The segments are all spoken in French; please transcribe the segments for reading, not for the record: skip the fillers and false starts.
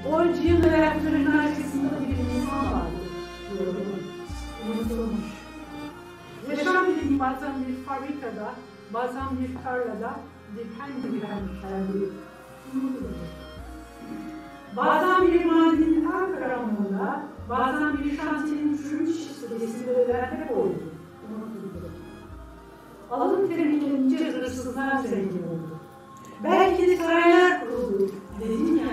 O cihaz reaktörünün arkasında bir insan vardı. Unutulmuş. Yaşam bilimi bazen bir fabrikada, bazen bir tarlada, bir hikaye. Bazen bir madenin en karanlığında, bazen bir şantiyenin çürümüş resimlerde koydu. Alın teriminince hırsızlar zengin oldu. Belki de saraylar kuruldu. Dedim ya,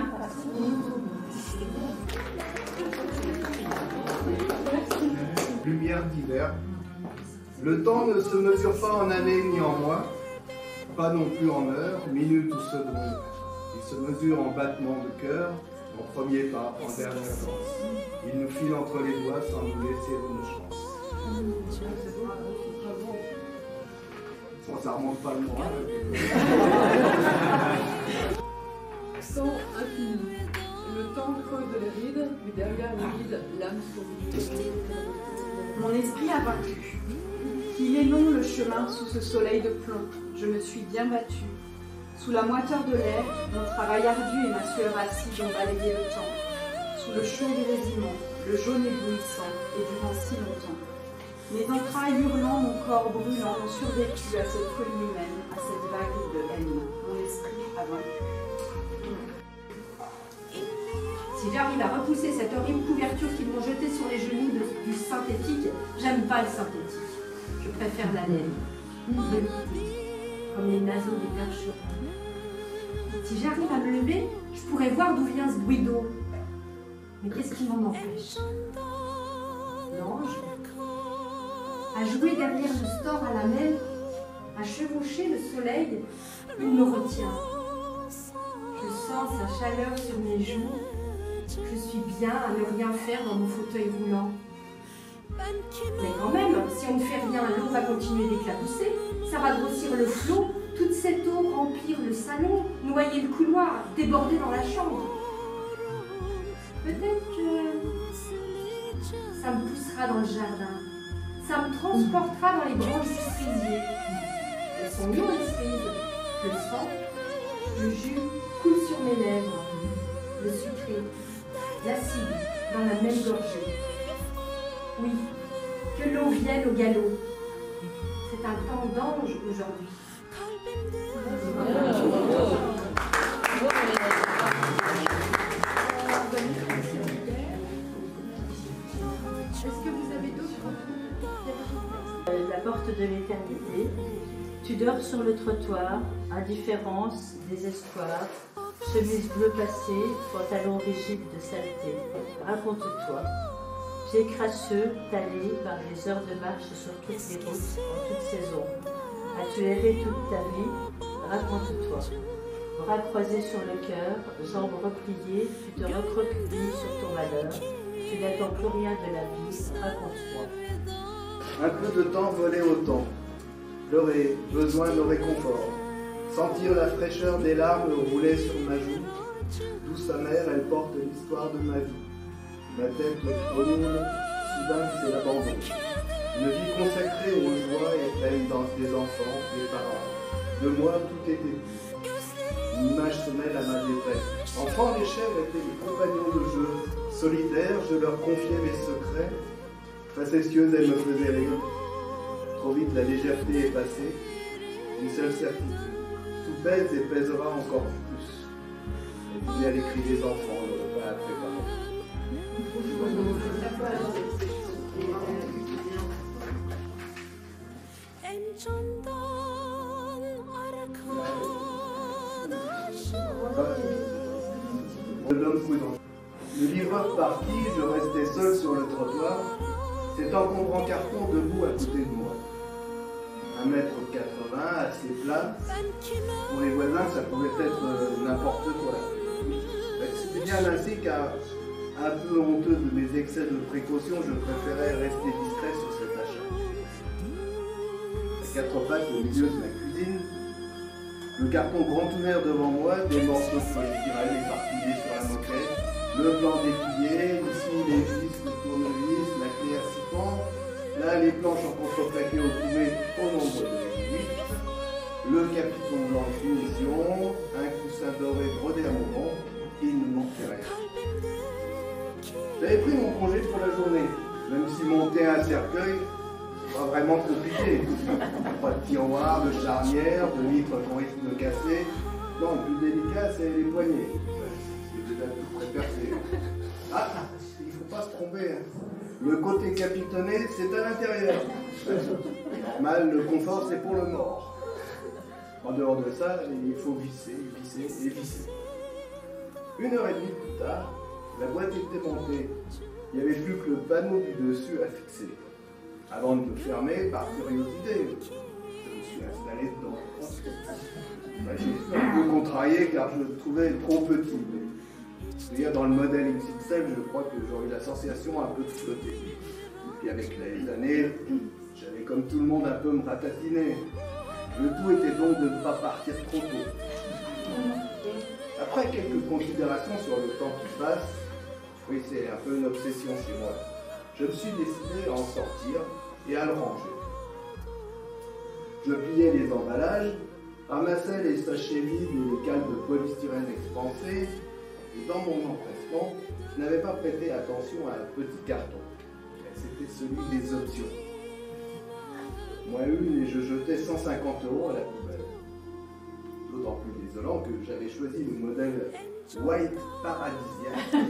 Lumière d'hiver. Le temps ne se mesure pas en années ni en mois, pas non plus en heures, minutes ou secondes. Il se mesure en battements de cœur, en premier pas, en dernière danse. Il nous file entre les doigts sans nous laisser une chance. Bon, ça remonte pas le moral. Sans infini. Le temps creuse les rides, mais derrière les rides, l'âme survit. Mon esprit a vaincu. Qu'il est long le chemin sous ce soleil de plomb. Je me suis bien battue. Sous la moiteur de l'air, mon travail ardu et ma sueur acide ont balayé le temps. Sous le chaud du résiment, le jaune éblouissant, et durant si longtemps. Mes entrailles hurlant, mon corps brûlant ont survécu à cette folie humaine, à cette vague de haine. Mon esprit a vaincu. Si j'arrive à repousser cette horrible couverture qu'ils m'ont jetée sur les genoux du synthétique, j'aime pas le synthétique. Je préfère la laine, comme les naseaux des percherons. Si j'arrive à me lever, je pourrais voir d'où vient ce bruit d'eau. Mais qu'est-ce qui m'en empêche? L'ange, à jouer derrière le store à la mer, à chevaucher le soleil, il me retient. Je sens sa chaleur sur mes joues. Je suis bien à ne rien faire dans mon fauteuil roulant. Mais quand même, si on ne fait rien, l'eau va continuer d'éclabousser. Ça va grossir le flot, toute cette eau remplir le salon, noyer le couloir, déborder dans la chambre. Peut-être que ça me poussera dans le jardin. Ça me transportera dans les branches du cerisier. Elles sont longues les cerises. Le sang, le jus coule sur mes lèvres. Le sucré, l'acide dans la même gorgée. Oui, que l'eau vienne au galop. C'est un temps d'ange aujourd'hui. Est-ce que vous avez d'autres? La porte de l'éternité. Tu dors sur le trottoir, indifférence, désespoir, chemise bleue passée, pantalon rigide de saleté. Raconte-toi. Pieds crasseux, talés par les heures de marche sur toutes les routes, en toute saison. As-tu erré toute ta vie? Raconte-toi. Bras croisés sur le cœur, jambes repliées, tu te recroquevilles sur ton malheur. Tu n'attends plus rien de la vie. Raconte-moi. Un peu de temps volé au temps. Pleurer, besoin de réconfort. Sentir la fraîcheur des larmes rouler sur ma joue. Douce amère, elle porte l'histoire de ma vie. Ma tête tourne, soudain c'est l'abandon. Une vie consacrée aux joies et peines des enfants, des parents. De moi, tout était dit. Une image se mêle à ma détresse. Enfant, les chèvres étaient des compagnons de jeu. Solitaires, je leur confiais mes secrets. Facétieuse, elles me faisaient rire. Trop vite, la légèreté est passée. Une seule certitude. Tout pèse et pèsera encore plus. Et puis à l'écrit des enfants, le repas à préparer. De l'homme prudent. Le livreur parti, je restais seul sur le trottoir, cet encombrant carton debout à côté de moi. 1,80 m, assez plat. Pour les voisins, ça pouvait être n'importe quoi. C'était bien ainsi qu'à un peu honteux de mes excès de précaution, je préférais rester discret sur cet achat. À 4 pattes au milieu de ma cuisine, le carton grand ouvert devant moi, des morceaux de polystyrène éparpillés sur la moquette, le plan déplié, ici les vis, le tournevis, la clé à 6 pans, là les planches en contreplaqué au poulet au nombre de 8, le capiton blanc de finition, un coussin doré brodé à mon ventre, il ne manquait rien. J'avais pris mon congé pour la journée, même si monter un cercueil, c'est pas vraiment compliqué. Pas de tiroir, de charnière, de vitres qu'on risque de casser. Non, le plus délicat, c'est les poignets. C'est déjà tout très percé. Ah, il ne faut pas se tromper. Le côté capitonné, c'est à l'intérieur. Normal, le confort, c'est pour le mort. En dehors de ça, il faut visser, visser et visser. 1h30 plus tard, la boîte était montée. Il n'y avait plus que le panneau du dessus à fixer. Avant de le fermer, par curiosité, je me suis installé dedans. J'ai été un peu contrarié car je le trouvais trop petit. D'ailleurs, dans le modèle XXL, je crois que j'aurais eu la sensation un peu de flotter. Et puis avec les années, j'avais comme tout le monde un peu me ratatiner. Le tout était donc de ne pas partir trop tôt. Après quelques considérations sur le temps qui passe, oui, c'est un peu une obsession chez moi, je me suis décidé à en sortir et à le ranger. Je pliais les emballages, ramassais les sachets vides et les cales de polystyrène expansées, et dans mon empressement, je n'avais pas prêté attention à un petit carton. C'était celui des options. Moi une et je jetais 150 € à la poubelle. D'autant plus désolant que j'avais choisi le modèle White Paradisiaque,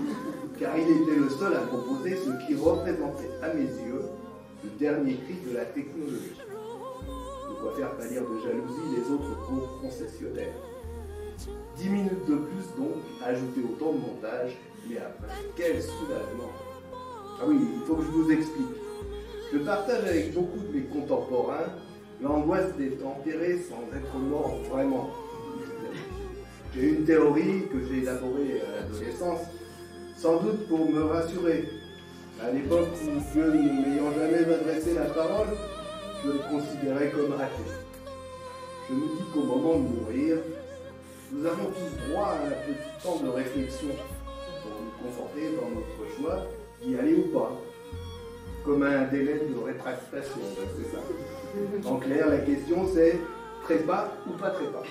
car il était le seul à proposer ce qui représentait à mes yeux le dernier cri de la technologie. De quoi faire pâlir de jalousie les autres concessionnaires. 10 minutes de plus donc, ajouter au temps de montage, mais après, quel soulagement! Ah oui, il faut que je vous explique. Je partage avec beaucoup de mes contemporains l'angoisse d'être enterré sans être mort vraiment. J'ai une théorie que j'ai élaborée à l'adolescence, sans doute pour me rassurer. À l'époque où Dieu ne m'ayant jamais adressé la parole, je le considérais comme raté. Je me dis qu'au moment de mourir, nous avons tous droit à un petit temps de réflexion pour nous conforter dans notre choix d'y aller ou pas. Comme un délai de rétractation, c'est ça. En clair, la question c'est trépas ou pas trépas.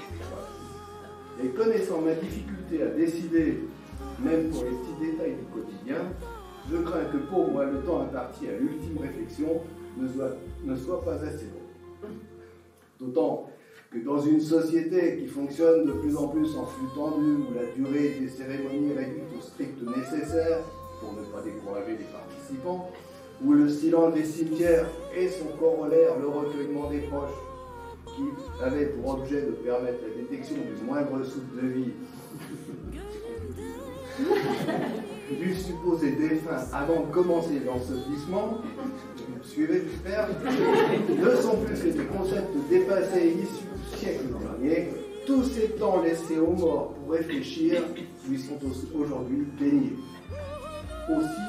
Et connaissant ma difficulté à décider, même pour les petits détails du quotidien, je crains que pour moi le temps imparti à l'ultime réflexion ne soit pas assez long. D'autant que dans une société qui fonctionne de plus en plus en flux tendu, où la durée des cérémonies est réduite au strict nécessaire, pour ne pas décourager les participants, où le silence des cimetières et son corollaire, le recueillement des proches, qui avait pour objet de permettre la détection du moindre souffle de vie, du supposé défunt avant de commencer l'ensevelissement, vous me suivez, j'espère, ne sont plus que des concepts dépassés et issus du siècle dernier. Tous ces temps laissés aux morts pour réfléchir lui sont aujourd'hui baignés. Aussi,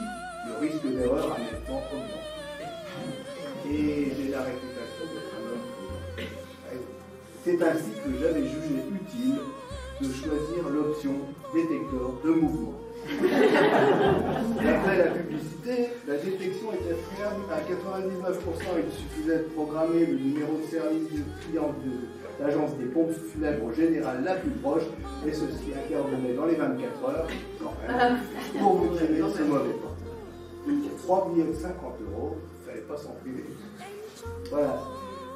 le risque d'erreur a nettement augmenté. Et j'ai la réputation d'être un homme prudent. C'est ainsi que j'avais jugé utile de choisir l'option détecteur de mouvement. Après la publicité, la détection était fiable à 99%. Il suffisait de programmer le numéro de service du client de l'agence des pompes funèbres générales la plus proche, et ceci intervenait dans les 24 heures, quand même, pour vous traiter ces mauvais temps. 3 billets de 50 €, il ne fallait pas s'en priver. Voilà.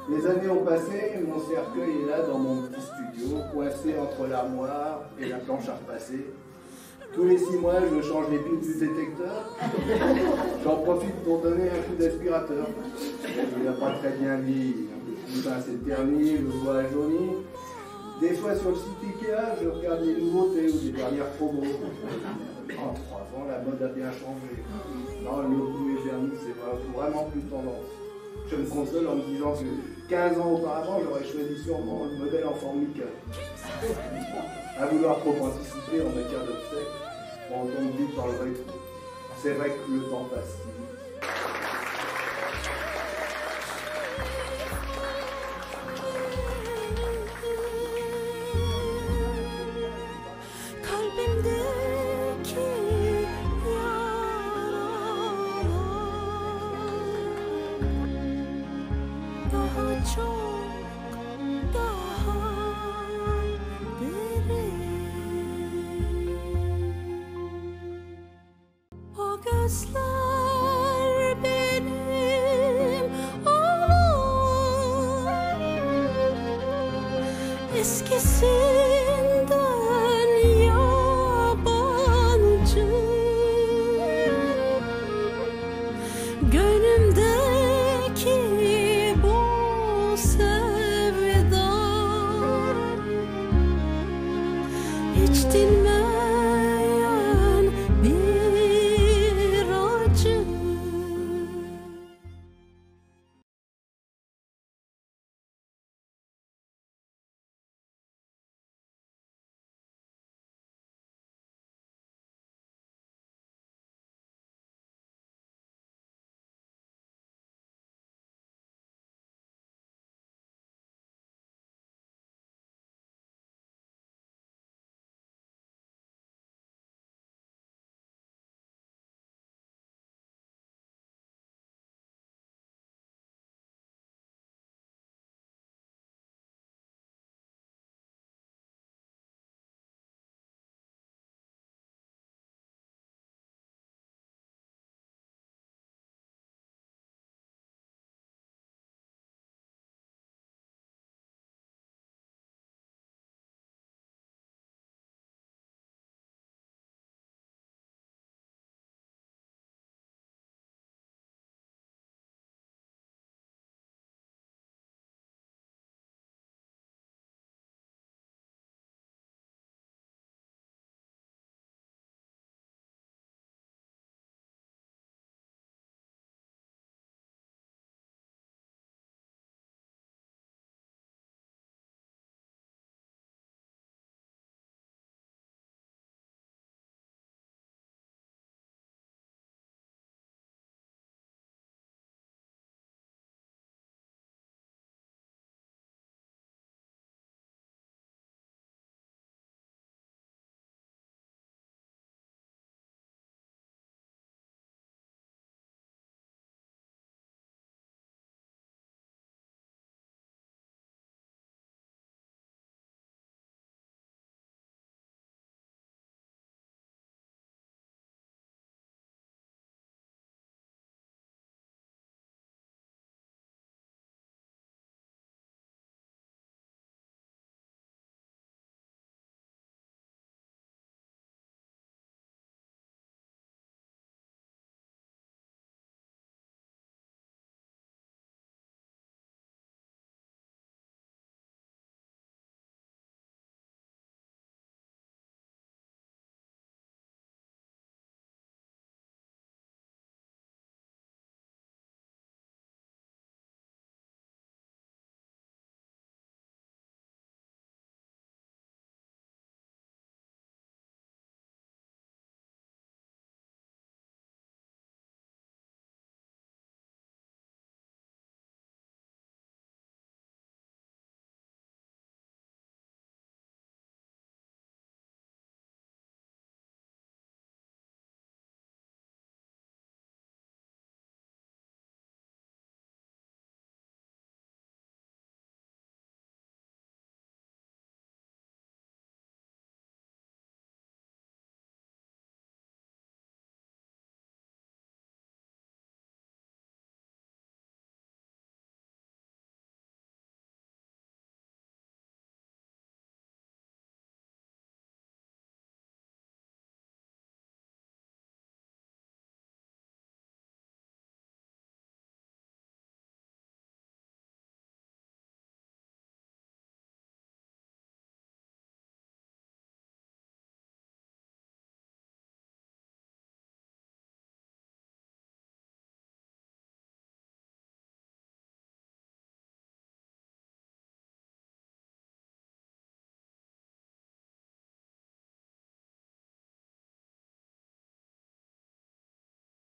Les années ont passé, mon cercueil est là dans mon petit studio, coincé entre l'armoire et la planche à repasser. Tous les 6 mois, je change les piles du détecteur. J'en profite pour donner un coup d'aspirateur. Il n'a pas très bien vieilli. Le poussin s'est terni, le bois a jauni. Des fois, sur le site Ikea, je regarde les nouveautés ou les dernières promos. En 3 ans, la mode a bien changé. Non, le goût et vernis, c'est vraiment plus tendance. Je me console en me disant que 15 ans auparavant, j'aurais choisi sûrement le modèle en forme Mickey. À vouloir trop anticiper en matière d'obsèques, on tombe vite dans le rétro. C'est vrai que le temps passe si vite. Okay. just